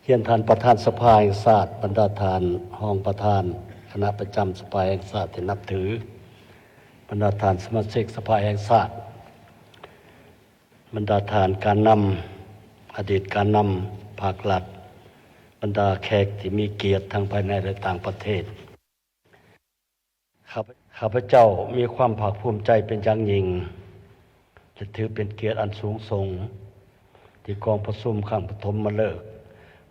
เฮียนทานประธานสภาแห่งชาติบรรดาทานห้องประธานคณะประจำสภาแห่งชาติที่นับถือบรรดาทานสมาชิกสภาแห่งชาติบรรดาทานการนำอดีตการนำภาครัฐบรรดาแขกที่มีเกียรติทั้งภายในและต่างประเทศข้าพเจ้ามีความภาคภูมิใจเป็นอย่างยิ่งและถือเป็นเกียรติอันสูงส่งที่กองประชุมครั้งปฐมฤกษ์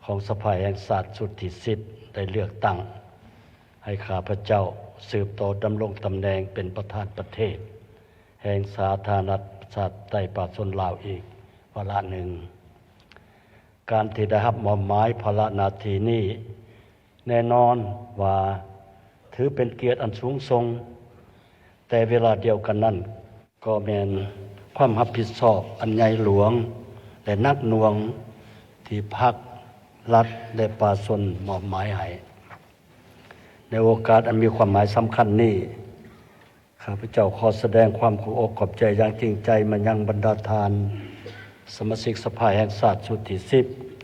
ของสภาแห่งชาติชุดที่10ได้เลือกตั้งให้ข้าพเจ้าสืบต่อดำรงตำแหน่งเป็นประธานประเทศแห่งสาธารณรัฐประชาธิปไตยประชาชนลาวอีกวาระหนึ่งการที่ได้รับมอบหมายภาระหน้าที่นี้แน่นอนว่าถือเป็นเกียรติอันสูงส่งแต่เวลาเดียวกันนั้นก็แม่นความรับผิดชอบอันใหญ่หลวงและนักหน่วงที่พรรครัฐและประชาชนมอบหมายให้ในโอกาสอันมีความหมายสำคัญนี้ข้าพเจ้าขอแสดงความขอบอกขอบใจอย่างจริงใจมายังบรรดาทานสมาชิกสภาแห่งชาติชุดที่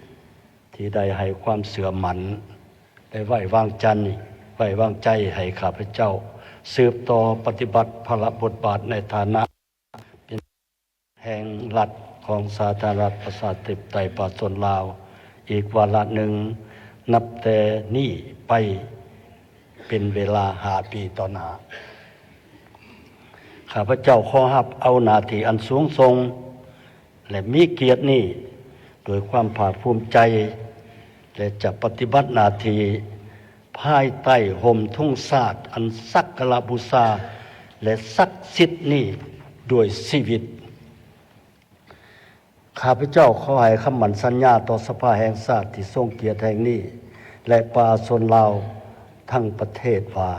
10ที่ได้ให้ความเสื่อมั่นได้ไว้วางใจให้ข้าพเจ้าสืบต่อปฏิบัติภาระบทบาทในฐานะเป็นแห่งรัฐของสาธารณรัฐประชาธิปไตยประชาชนลาวอีกวาระหนึ่งนับแต่นี้ไปเป็นเวลา5 ปีต่อหน้าข้าพเจ้าขอรับเอาหน้าที่อันสูงส่งและมีเกียรตินี้โดยความภาคภูมิใจและจะปฏิบัติหน้าที่ภายใต้ห่มทุ่งชาติอันศักดิ์บูชาและศักดิ์สิทธิ์นี้ด้วยชีวิตข้าพเจ้าขอให้คำมั่นสัญญาต่อสภาแห่งชาติที่ทรงเกียรติแห่งนี้และประชาชนลาวทั้งประเทศว่า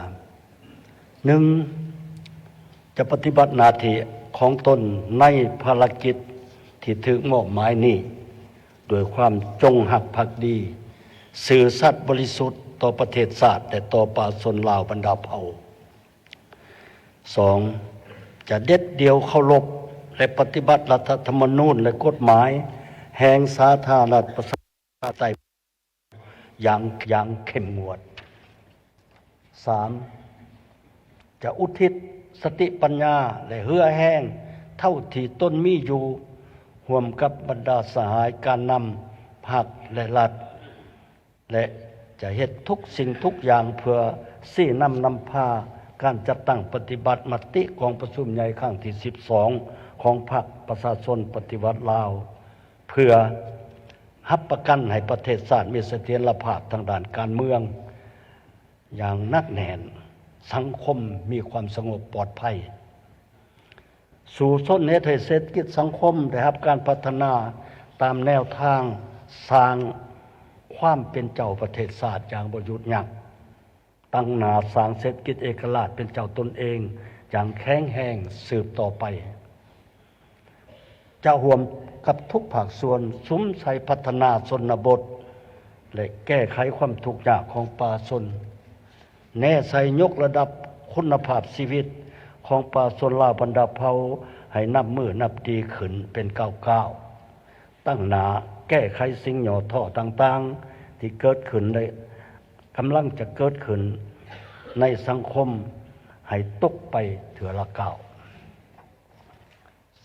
1. จะปฏิบัติหน้าที่ของตนในภารกิจที่ถูกมอบหมายนี้โดยความจงรักภักดีซื่อสัตย์บริสุทธิ์ต่อประเทศชาติและต่อประชาชนลาวบรรดาเผ่า 2. จะเด็ดเดี่ยวเคารพและปฏิบัติรัฐธรรมนูญและกฎหมายแห่งสาธารณรัฐประชาธิปไตยอย่างเข้มงวด 3. จะอุทิศสติปัญญาและเหือแห้งเท่าที่ตนมีอยู่ร่วมกับบรรดาสหายการนำพรรคและรัฐและจะเฮ็ดทุกสิ่งทุกอย่างเพื่อชี้นำพาการจัดตั้งปฏิบัติมติกองประชุมใหญ่ครั้งที่12ของพรรคประชาชนปฏิวัติลาวเพื่อรับประกันให้ประเทศชาติมีเสถียรภาพทางด้านการเมืองอย่างหนักแน่นสังคมมีความสงบปลอดภัยสู่ส้นเหตุให้เศรษฐกิจสังคมได้รับการพัฒนาตามแนวทางสร้างความเป็นเจ้าประเทศชาติอย่างบ่หยุดยั้งตั้งหน้าสร้างเศรษฐกิจเอกราชเป็นเจ้าตนเองอย่างแข็งแรงสืบต่อไปจะร่วมกับทุกภาคส่วนสุมใส่พัฒนาชนบทและแก้ไขความทุกข์ยากของประชาชนแน่ใส่ยกระดับคุณภาพชีวิตของประชาชนลาวบรรดาเผ่าให้นับมือนับดีขึ้นเป็นก้าวตั้งหน้าแก้ไขสิ่งหย่อท่อต่างๆที่เกิดขึ้นและกำลังจะเกิดขึ้นในสังคมให้ตกไปเถื่อละก้าว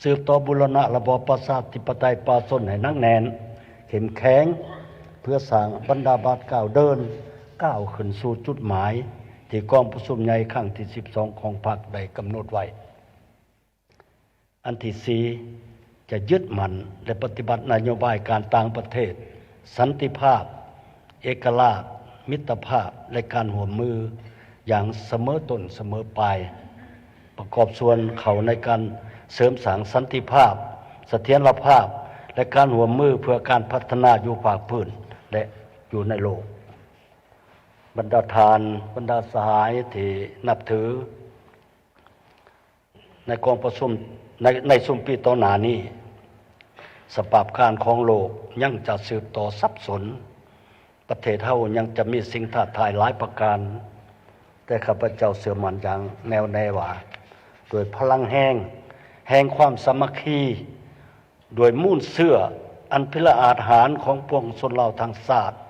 สืบต่อบูรณะระบอบประชาธิปไตยประชาชนให้หนักแน่นเข้มแข็งเพื่อสร้างบรรดาบาทก้าวเดินก้าวขึ้นสู่จุดหมายที่กองประชุมใหญ่ครั้งที่12ของพรรคได้กำหนดไว้อันที่4จะยึดมั่นและปฏิบัตินโยบายการต่างประเทศสันติภาพเอกราชมิตรภาพและการร่วมมืออย่างเสมอต้นเสมอปลายประกอบส่วนเขาในการเสริมสร้างสันติภาพเสถียรภาพและการร่วมมือเพื่อการพัฒนาอยู่ภาคพื้นและอยู่ในโลกบรรดาทานบรรดาสหายที่นับถือในกองประชุมในซุมปีต่อหน้านี้สภาพการของโลกยังจะสืบต่อสับสนประเทศเฮายังจะมีสิ่งท้าทายหลายประการแต่ข้าพเจ้าเชื่อมั่นอย่างแน่วแน่ว่าโดยพลังแห่งความสามัคคีโดยมุ่นเชื่อ อันพิละอาจหารของปวงชนเหล่าทางศาสตร์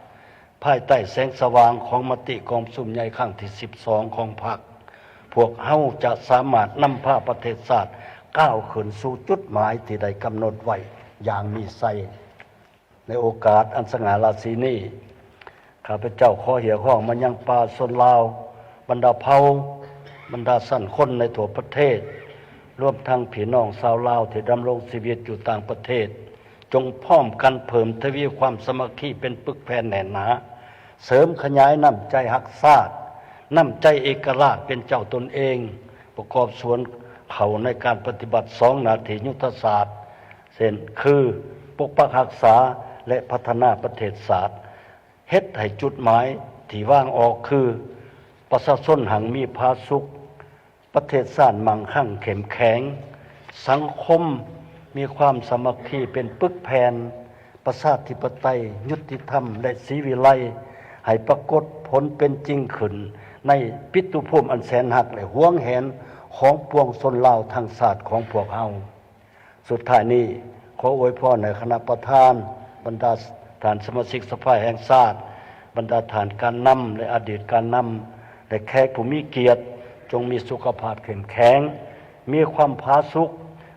ภายใต้แสงสว่างของมติกองประชุมใหญ่ครั้งที่12ของพรรคพวกเฮาจะสามารถนำพาประเทศชาติก้าวขึ้นสู่จุดหมายที่ได้กำหนดไว้อย่างมีไสในโอกาสอันสง่าราศีนี้ข้าพเจ้าขอเหี่ยวข้องมายังป่าชนลาวบรรดาเผ่าบรรดาสั้นคนในทั่วประเทศรวมทั้งพี่น้องชาวลาวที่ดำรงชีวิตอยู่ต่างประเทศจงพร้อมกันเพิ่มทวีความสามัคคีเป็นปึกแผ่นแน่นหนาเสริมขยายน้ำใจฮักชาติน้ำใจเอกราชเป็นเจ้าตนเองประกอบส่วนเขาในการปฏิบัติ2 หน้าที่ยุทธศาสตร์เช่นคือปกปักรักษาและพัฒนาประเทศชาติเฮ็ดให้จุดหมายที่ว่างออกคือประชาชนหังมีผาสุขประเทศชาติมั่งคั่งเข้มแข็งสังคมมีความสามัคคีเป็นปึกแผ่นประชาธิปไตยยุติธรรมและศรีวิไลย์ให้ปรากฏผลเป็นจริงขึ้นในปิตุภูมิอันแสนหักและหวงแหนของปวงชนลาวทางศาสตร์ของพวกเฮาสุดท้ายนี้ขออวยพรในคณะประธานบรรดาท่านสมาชิกสภาแห่งชาติบรรดาท่านการนำและอดีตการนำและแขกผู้มีเกียรติจงมีสุขภาพเข้มแข็งมีความผาสุก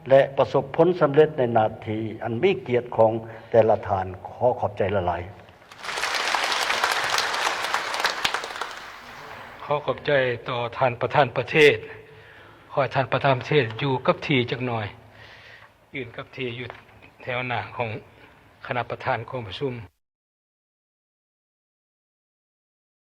และประสบผลสำเร็จในหน้าที่อันมีเกียรติของแต่ละท่านขอขอบใจละลายขอขอบใจต่อท่านประธานประเทศขอให้ท่านประธานประเทศอยู่กับที่จักหน่อยยืนกับที่อยู่แถวหน้าของคณะประธานกองประชุม